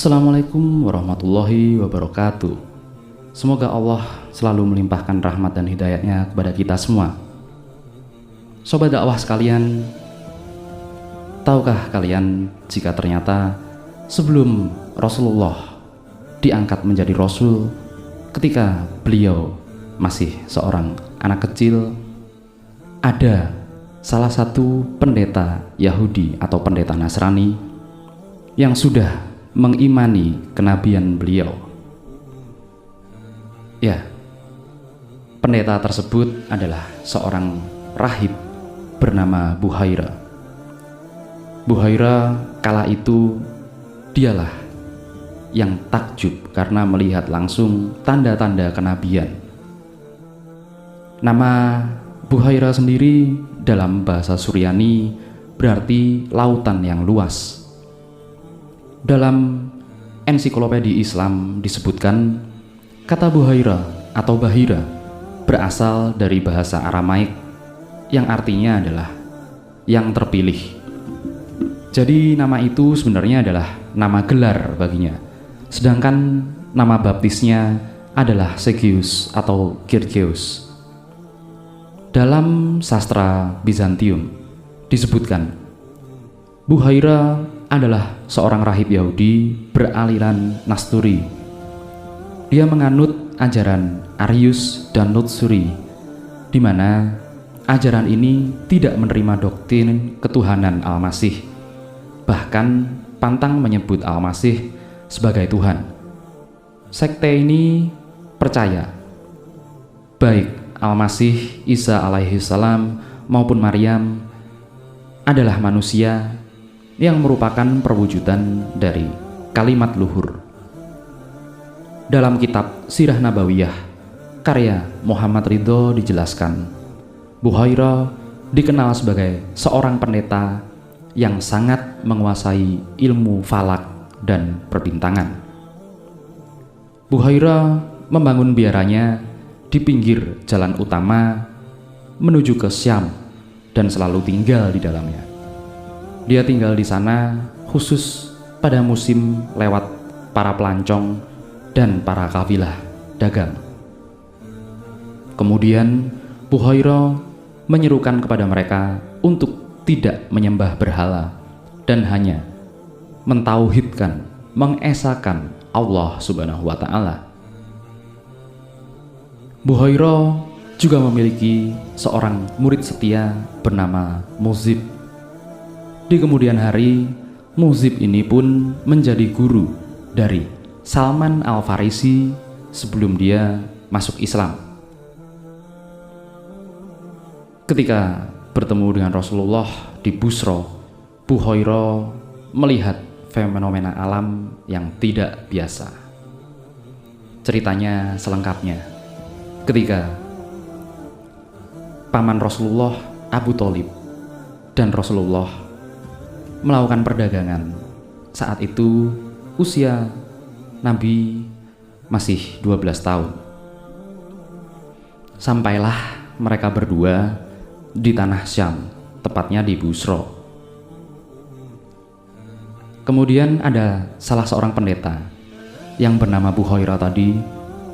Assalamualaikum warahmatullahi wabarakatuh. Semoga Allah selalu melimpahkan rahmat dan hidayahnya kepada kita semua. Sobat dakwah sekalian, tahukah kalian jika ternyata sebelum Rasulullah diangkat menjadi Rasul, ketika beliau masih seorang anak kecil, ada salah satu pendeta Yahudi atau pendeta Nasrani yang sudah mengimani kenabian beliau. Ya, pendeta tersebut adalah seorang rahib bernama Buhaira. Buhaira kala itu dialah yang takjub karena melihat langsung tanda-tanda kenabian. Nama Buhaira sendiri dalam bahasa Suryani berarti lautan yang luas. Dalam ensiklopedia Islam disebutkan kata Buhaira atau Bahira berasal dari bahasa Aramaik yang artinya adalah yang terpilih. Jadi nama itu sebenarnya adalah nama gelar baginya, sedangkan nama baptisnya adalah Sergius atau Georgius. Dalam sastra Bizantium disebutkan Buhaira adalah seorang rahib Yahudi beraliran Nasturi. Dia menganut ajaran Arius dan Nutsuri, di mana ajaran ini tidak menerima doktrin ketuhanan Al-Masih, bahkan pantang menyebut Al-Masih sebagai Tuhan. Sekte ini percaya baik Al-Masih Isa alaihissalam maupun Maryam adalah manusia yang merupakan perwujudan dari kalimat luhur. Dalam kitab Sirah Nabawiyah karya Muhammad Ridho dijelaskan, Buhaira dikenal sebagai seorang pendeta yang sangat menguasai ilmu falak dan perbintangan. Buhaira membangun biaranya di pinggir jalan utama menuju ke Syam dan selalu tinggal di dalamnya. Dia tinggal di sana khusus pada musim lewat para pelancong dan para kafilah dagang. Kemudian Buhaira menyerukan kepada mereka untuk tidak menyembah berhala dan hanya mentauhidkan, mengesahkan Allah Subhanahu wa Ta'ala. Buhaira juga memiliki seorang murid setia bernama Muzib. Di kemudian hari, Muzib ini pun menjadi guru dari Salman Al-Farisi sebelum dia masuk Islam. Ketika bertemu dengan Rasulullah di Busra, Buhaira melihat fenomena alam yang tidak biasa. Ceritanya selengkapnya ketika paman Rasulullah Abu Thalib dan Rasulullah melakukan perdagangan. Saat itu usia Nabi masih 12 tahun. Sampailah mereka berdua di tanah Syam, tepatnya di Busra. Kemudian ada salah seorang pendeta yang bernama Buhaira tadi,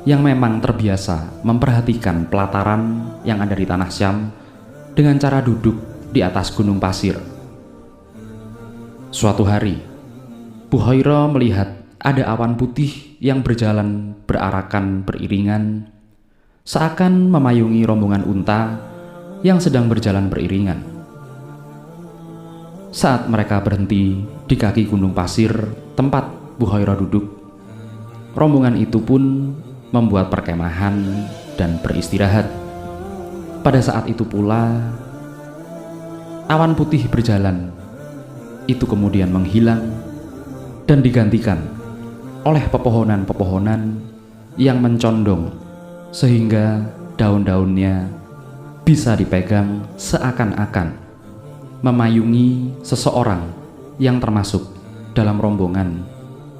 yang memang terbiasa memperhatikan pelataran yang ada di tanah Syam dengan cara duduk di atas gunung pasir. Suatu hari, Buhaira melihat ada awan putih yang berjalan berarakan beriringan, seakan memayungi rombongan unta yang sedang berjalan beriringan. Saat mereka berhenti di kaki gunung pasir tempat Buhaira duduk, rombongan itu pun membuat perkemahan dan beristirahat. Pada saat itu pula, awan putih berjalan itu kemudian menghilang dan digantikan oleh pepohonan-pepohonan yang mencondong sehingga daun-daunnya bisa dipegang seakan-akan memayungi seseorang yang termasuk dalam rombongan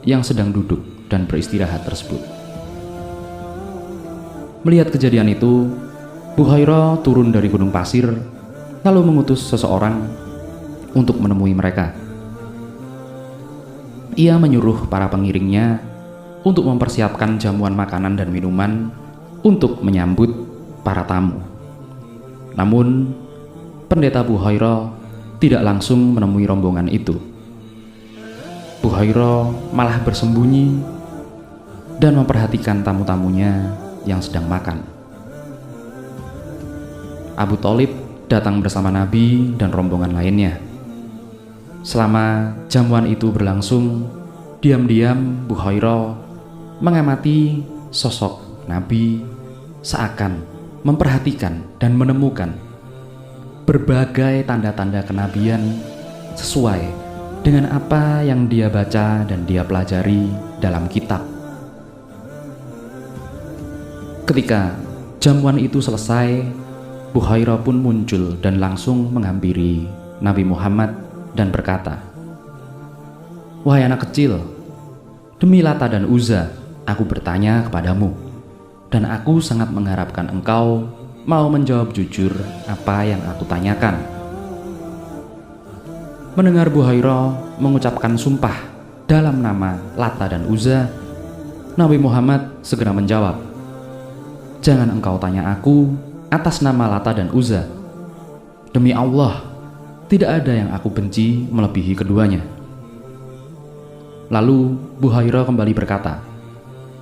yang sedang duduk dan beristirahat tersebut. Melihat kejadian itu, Buhaira turun dari gunung pasir lalu mengutus seseorang untuk menemui mereka. ia menyuruh para pengiringnya untuk mempersiapkan jamuan makanan dan minuman untuk menyambut para tamu. Namun, Pendeta Buhairah tidak langsung menemui rombongan itu. Buhairah malah bersembunyi dan memperhatikan tamu-tamunya yang sedang makan. Abu Thalib datang bersama Nabi dan rombongan lainnya. Selama jamuan itu berlangsung, diam-diam Buhairah mengamati sosok Nabi, seakan memperhatikan dan menemukan berbagai tanda-tanda kenabian sesuai dengan apa yang dia baca dan dia pelajari dalam kitab. Ketika jamuan itu selesai, Buhairah pun muncul dan langsung menghampiri Nabi Muhammad dan berkata, "Wahai anak kecil, demi Lata dan Uzza, aku bertanya kepadamu, dan aku sangat mengharapkan engkau mau menjawab jujur apa yang aku tanyakan." Mendengar Buhairah mengucapkan sumpah dalam nama Lata dan Uzza, Nabi Muhammad segera menjawab, "Jangan engkau tanya aku atas nama Lata dan Uzza. Demi Allah, tidak ada yang aku benci melebihi keduanya." Lalu Buhairah kembali berkata,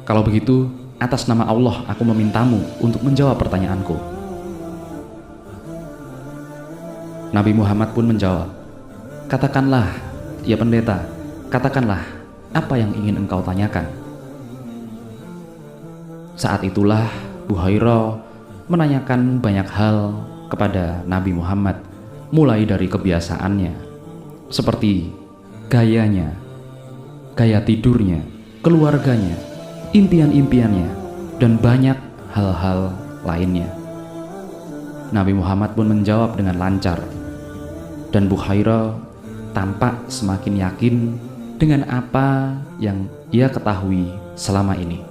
"Kalau begitu, atas nama Allah aku memintamu untuk menjawab pertanyaanku." Nabi Muhammad pun menjawab, "Katakanlah, ya pendeta, katakanlah apa yang ingin engkau tanyakan." Saat itulah Buhairah menanyakan banyak hal kepada Nabi Muhammad, mulai dari kebiasaannya, seperti gayanya, gaya tidurnya, keluarganya, impian-impiannya, dan banyak hal-hal lainnya. Nabi Muhammad pun menjawab dengan lancar, dan Buhairah tampak semakin yakin dengan apa yang ia ketahui selama ini.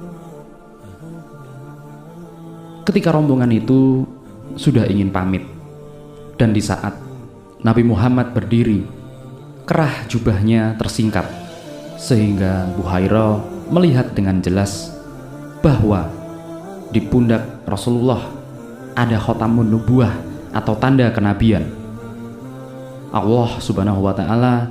Ketika rombongan itu sudah ingin pamit, dan di saat Nabi Muhammad berdiri, kerah jubahnya tersingkap, sehingga Buhairah melihat dengan jelas bahwa di pundak Rasulullah ada khotamun nubuwah atau tanda kenabian. Allah Subhanahu wa Ta'ala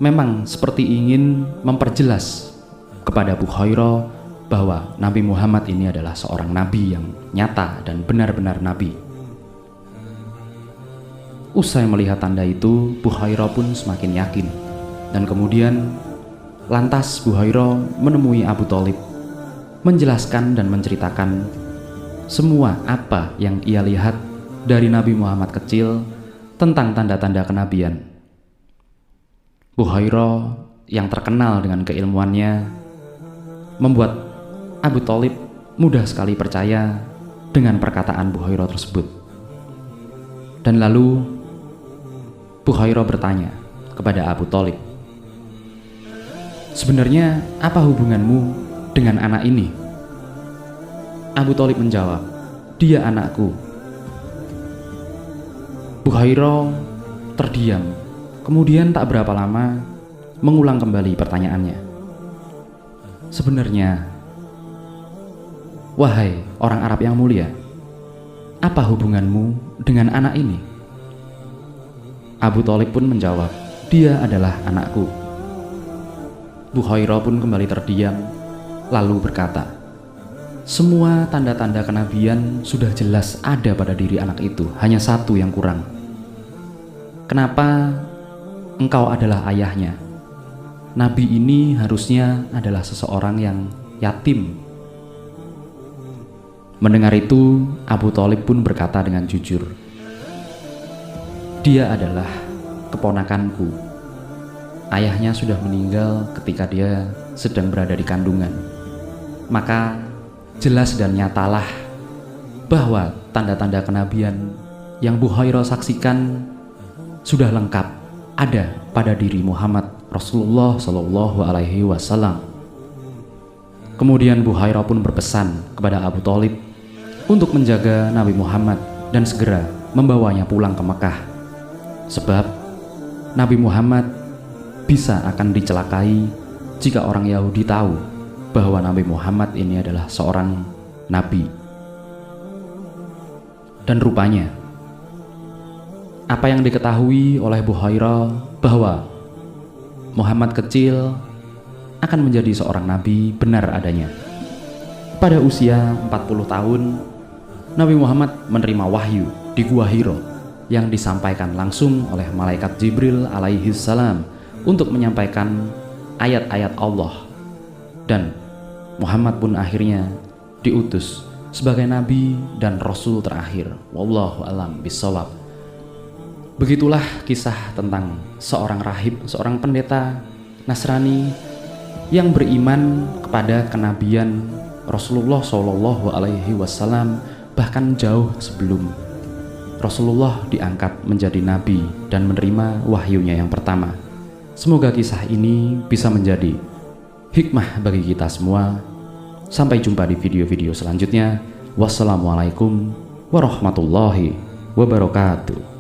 memang seperti ingin memperjelas kepada Buhairah bahwa Nabi Muhammad ini adalah seorang nabi yang nyata dan benar-benar nabi. Usai melihat tanda itu, Buhairah pun semakin yakin, dan kemudian lantas Buhairah menemui Abu Thalib, menjelaskan dan menceritakan semua apa yang ia lihat dari Nabi Muhammad kecil tentang tanda-tanda kenabian. Buhairah yang terkenal dengan keilmuannya membuat Abu Thalib mudah sekali percaya dengan perkataan Buhairah tersebut. Dan lalu Buhairah bertanya kepada Abu Thalib, "Sebenarnya apa hubunganmu dengan anak ini?" Abu Thalib menjawab, "Dia anakku." Buhairah terdiam, kemudian tak berapa lama mengulang kembali pertanyaannya. "Sebenarnya, wahai orang Arab yang mulia, apa hubunganmu dengan anak ini?" Abu Thalib pun menjawab, "Dia adalah anakku." Buhairah pun kembali terdiam, lalu berkata, "Semua tanda-tanda kenabian sudah jelas ada pada diri anak itu, hanya satu yang kurang. Kenapa engkau adalah ayahnya? Nabi ini harusnya adalah seseorang yang yatim." Mendengar itu, Abu Thalib pun berkata dengan jujur, "Dia adalah keponakanku. Ayahnya sudah meninggal ketika dia sedang berada di kandungan. Maka jelas dan nyatalah bahwa tanda-tanda kenabian yang Buhairah saksikan sudah lengkap ada pada diri Muhammad Rasulullah Shallallahu Alaihi Wasallam." Kemudian Buhairah pun berpesan kepada Abu Thalib untuk menjaga Nabi Muhammad dan segera membawanya pulang ke Mekah, sebab Nabi Muhammad bisa akan dicelakai jika orang Yahudi tahu bahwa Nabi Muhammad ini adalah seorang nabi. Dan rupanya apa yang diketahui oleh Buhairah bahwa Muhammad kecil akan menjadi seorang nabi benar adanya. Pada usia 40 tahun, Nabi Muhammad menerima wahyu di Gua Hira yang disampaikan langsung oleh malaikat Jibril alaihi salam untuk menyampaikan ayat-ayat Allah, dan Muhammad pun akhirnya diutus sebagai nabi dan rasul terakhir. Wallahu alam bisawab. Begitulah kisah tentang seorang rahib, seorang pendeta Nasrani yang beriman kepada kenabian Rasulullah Shallallahu Alaihi Wasallam, bahkan jauh sebelum Rasulullah diangkat menjadi nabi dan menerima wahyunya yang pertama. Semoga kisah ini bisa menjadi hikmah bagi kita semua. Sampai jumpa di video-video selanjutnya. Wassalamualaikum warahmatullahi wabarakatuh.